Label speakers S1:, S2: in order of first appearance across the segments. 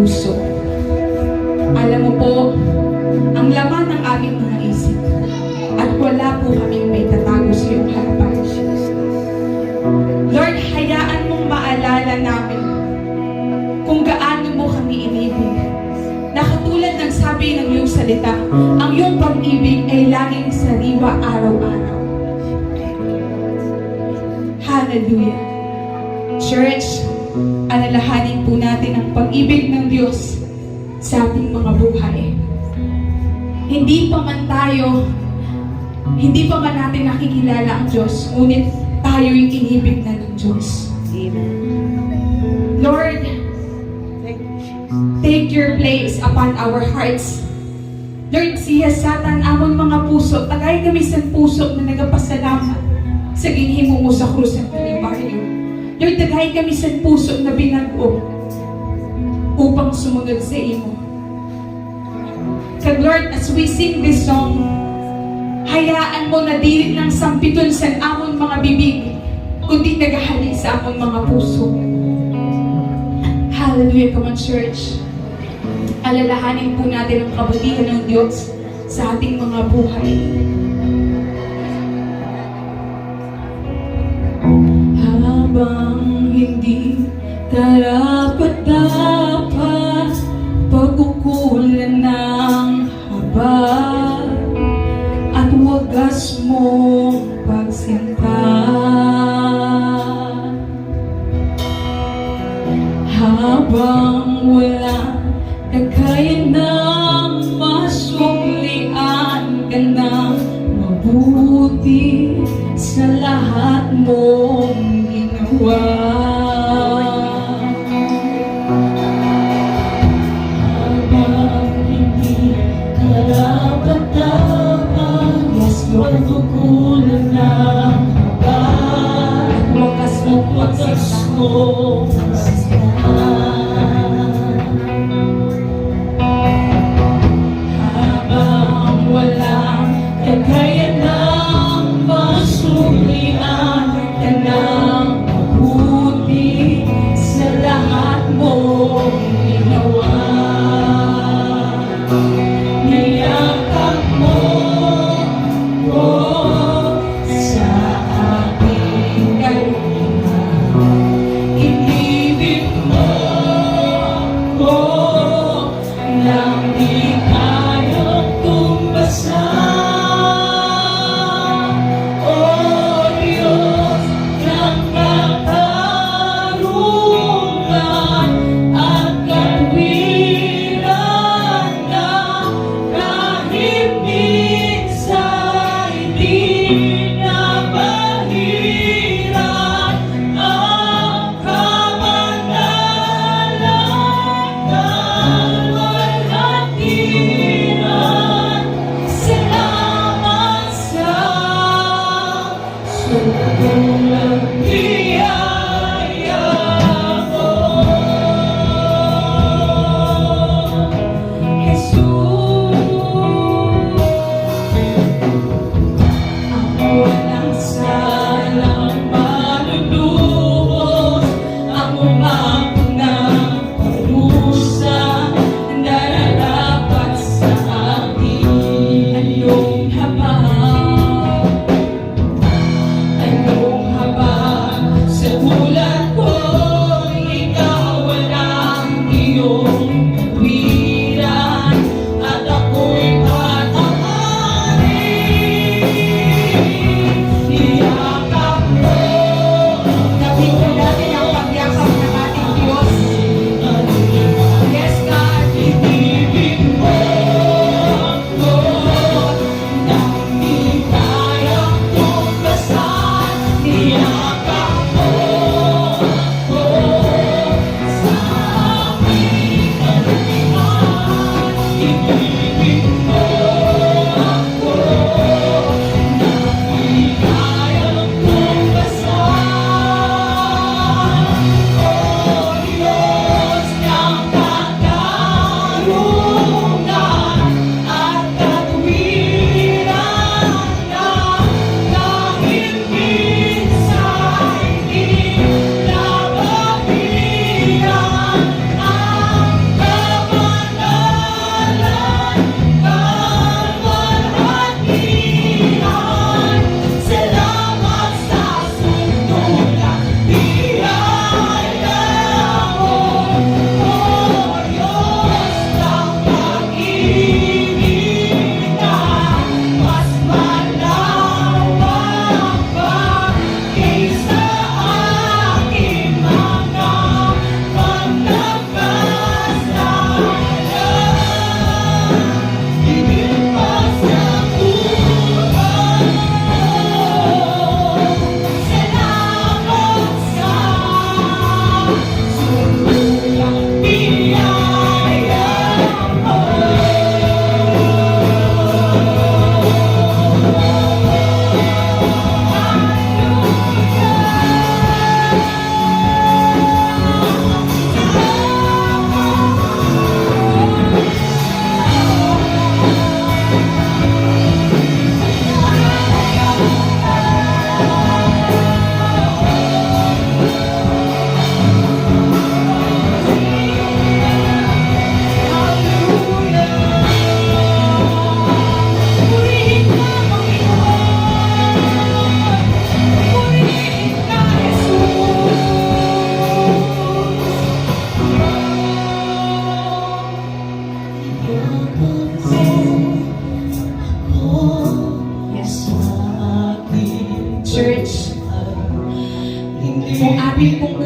S1: puso. Alam mo po, ang laman ng aming mga isip, at wala po kaming may tatago sa iyong harapan. Lord, hayaan mong maalala namin kung gaano mo kami inibig. Na katulad ng sabi ng iyong salita, ang iyong pag-ibig ay laging sariwa araw-araw. Hallelujah. Church, alalahanin po natin ang pag-ibig ng Diyos sa ating mga buhay. Hindi pa man natin nakikilala ang Diyos, ngunit tayo'y inibig na ng Diyos.
S2: Amen.
S1: Lord, take your place upon our hearts. Lord, siyasatan amon mga puso, tagay kami sa puso na nagapasalamat sa ginhimo mo sa krus ng Kalbaryo. Lord, tagay kami sa puso na binago upang sumunod sa imo. Kag Lord, as we sing this song, hayaan mo na dili ng sampiton sa amon mga bibig, kundi nagahali sa amon mga puso. Hallelujah, come on church. Alalahanin po natin ang kabutihan ng Diyos sa ating mga buhay. Habang hindi karapat-dapat pagkukulan ng haba at wagas mong pagsinta, habang walang kagaya ng masuklian ka ng mabuti sa lahat mong ginawa. Habang hindi karapat-dapat, pagkukulan ng haba at wagas mong pagsinta, kaya ng masulian ka ng mabuti sa lahat mong ginawa. Niyakap mo sa aking kalinga, inibig mo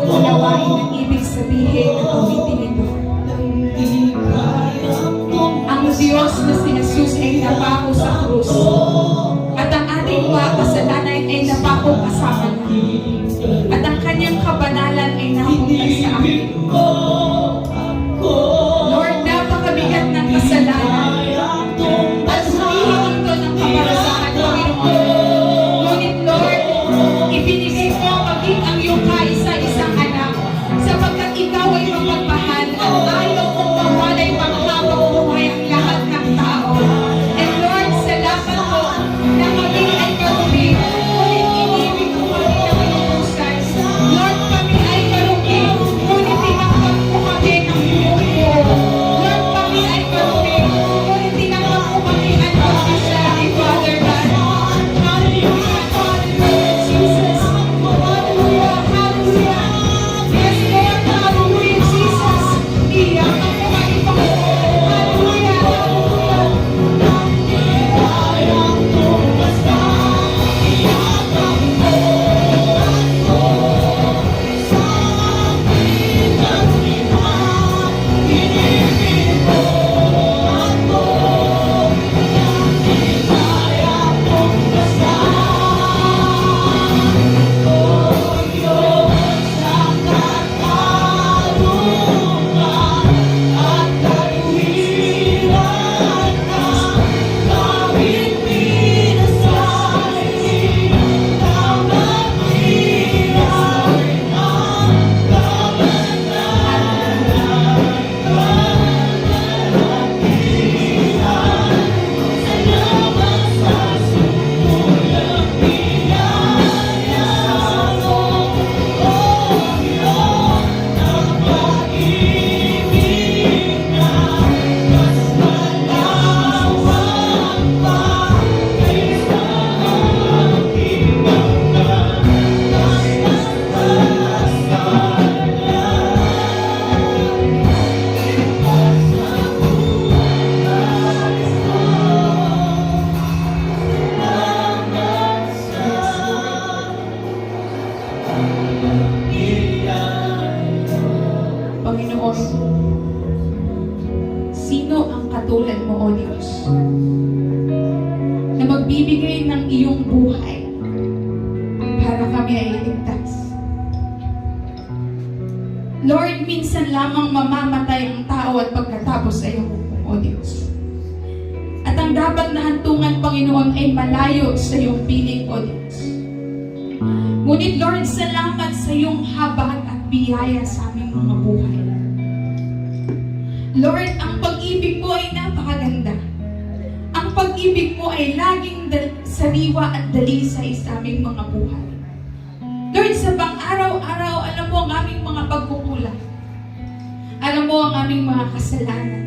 S1: unawain ang ibig sabihin ng awitin ito. Ang Diyos na si Jesus ay napako sa krus. At ang ating mga kasalanan ay napako kasama niya. At ang kanyang kabanalan ay napunta sa akin. Lord, napakabigat ng kasalanan. At humihingi ko ng kaparasangan, Panginoon. Ngunit Lord, ibinigay mo maging ang iyong kaisa-isang anak, sapagkat ikaw ay mapagmahal at ayaw kong mawalay panghabang buhay ang lahat ng tao. And Lord, salamat po na kami ay karumi, ngunit inibig mo kami ng iyong husay. Lord, kami ay karumi, ngunit tinanggap mo kami ng iyong buo. Lord, kami ay karumi, ngunit tinanggap mo kami at pagkasari, Father God. Hallelujah, hallelujah, Jesus. Hallelujah, hallelujah. Yes, Lord, hallelujah, Jesus. Iyak ang buhay, Panginoon. Hallelujah, hallelujah. Panginoon, sino ang katulad mo, O Diyos, na magbibigay ng iyong buhay para kami ay iligtas? Lord, minsan lamang mamamatay ang tao at pagkatapos ay hukom, O Diyos. At ang dapat na hantungan, Panginoon, ay malayo sa iyong piling, O Diyos. Ngunit Lord, salamat sa iyong habag at biyaya sa aming mga buhay. Lord, ang pag-ibig mo ay napakaganda. Ang pag-ibig mo ay laging sariwa at dalisay sa aming mga buhay. Lord, sa pang-araw-araw, alam mo ang aming mga pagkukulang. Alam mo ang aming mga kasalanan.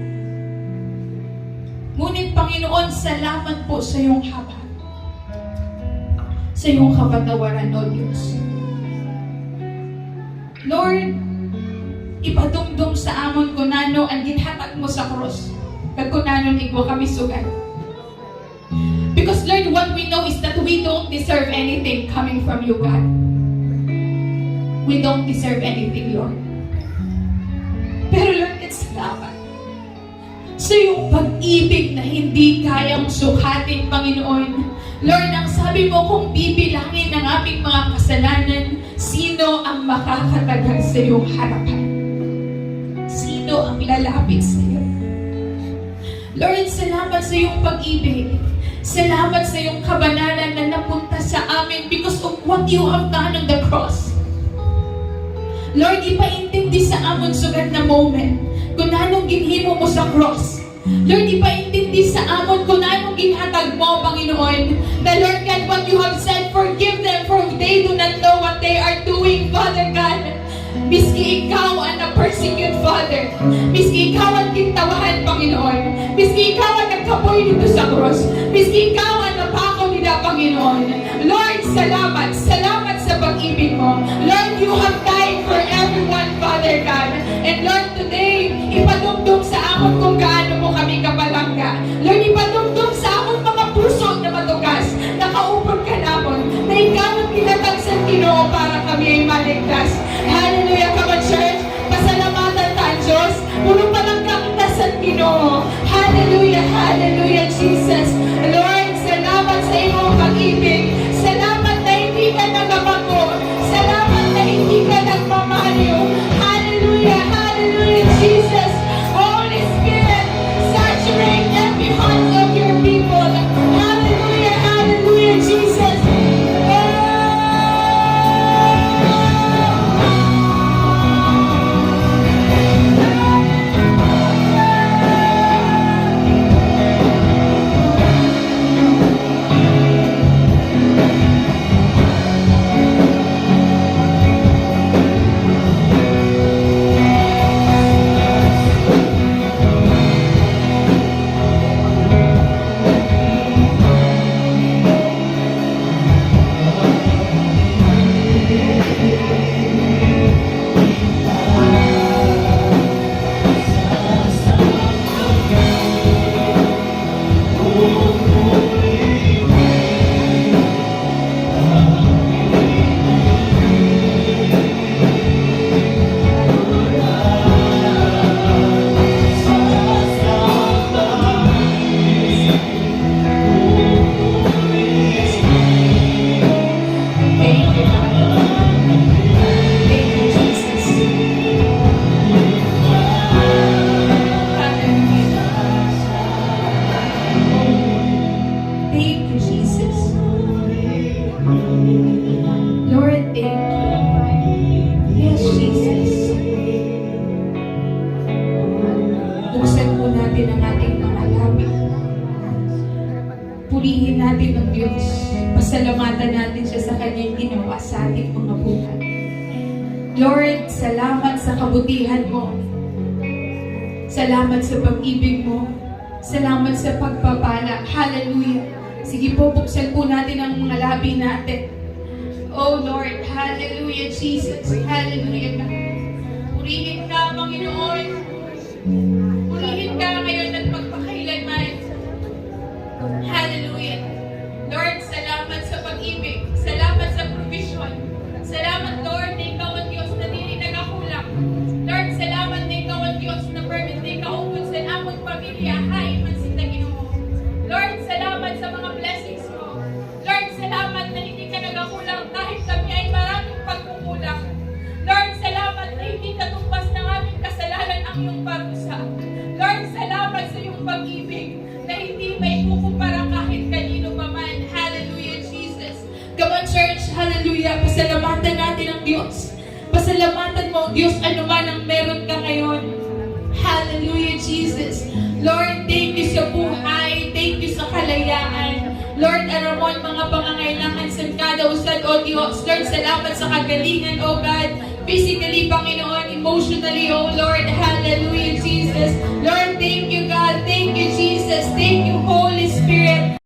S1: Ngunit Panginoon, salamat po sa iyong habag, sa iyong kapatawaran, O Diyos. Lord, ipadumdum sa amon kunano ang ginhatag mo sa cross. Kag kunano igwa kami sugat. Because Lord, what we know is that we don't deserve anything coming from you, God. We don't deserve anything, Lord. Pero Lord, it's salamat sa iyong pag-ibig na hindi kayang sukatin, Panginoon. Lord, ang sabi mo, kung bibilangin ang aming mga kasalanan, sino ang makakatagal sa iyong harapan? Sino ang lalapit sa iyo? Lord, salamat sa iyong pag-ibig. Salamat sa iyong kabanalan na napunta sa amin because of what you have done on the cross. Lord, ipaintindi sa amon sugat na moment kung anong ginhimo mo sa cross. Lord, ipaintindi sa amon kung anong ginhatag mo, Panginoon. The Lord God, what you have said, forgive them for they do not know what they are doing, Father God. Miski ikaw ang na-persecute, Father. Miski ikaw ang kintawahan, Panginoon. Miski ikaw ang nagkapoy dito sa cross. Miski ikaw ang napako nila, Panginoon. Lord, salamat. Salamat sa pag-ibig mo. Lord, you have died for everyone, Father God. And Lord, today, ipadumdum sa amon kung gaano mo kami kapalangga. Lord, ipadumdum sa amon mga puso na matugas. Nakaupod ka namon. Na ikaw ang kinatag sa Ginoo para kami ay maligtas. Hallelujah. purihin natin ang Diyos. Pasalamatan natin siya sa kanyang ginawa sa ating mga buhay. Lord, salamat sa kabutihan mo. Salamat sa pag-ibig mo. Salamat sa pagpapala. Hallelujah. Sige po, buksan po natin ang mga labi natin. Oh Lord, hallelujah Jesus. Hallelujah. Purihin ka, Panginoon. Purihin ka ngayon at magpakailanman. Hallelujah. Lord, salamat sa pag-ibig. Salamat sa provision. Salamat, Lord, na ikaw ang Diyos na dili nagakulang. Lord, salamat na ikaw ang Diyos na permit na ikaupod sa among pamilya. Hay, mansin na Ginoo. Lord, salamat sa mga blessings mo. Lord, salamat na hindi ka nagakulang kahit kami ay maraming pagkukulang. Lord, salamat na hindi katumbas ng aming kasalanan ang iyong parusa. Lord, salamat sa iyong pag-ibig na hindi may kukumpara kahit kanino pa man. Hallelujah, Jesus. Come on, church. Hallelujah. Pasalamatan natin ang Diyos. Pasalamatan mo ang Diyos anuman ang meron ka ngayon. Hallelujah, Jesus. Lord, thank you sa buhay. Thank you sa kalayaan. Lord, aramon mga pangangailangan sa kada usad, O Diyos. Lord, salamat sa kagalingan, O God. Physically, Panginoon, emotionally, O Lord. Hallelujah, Jesus.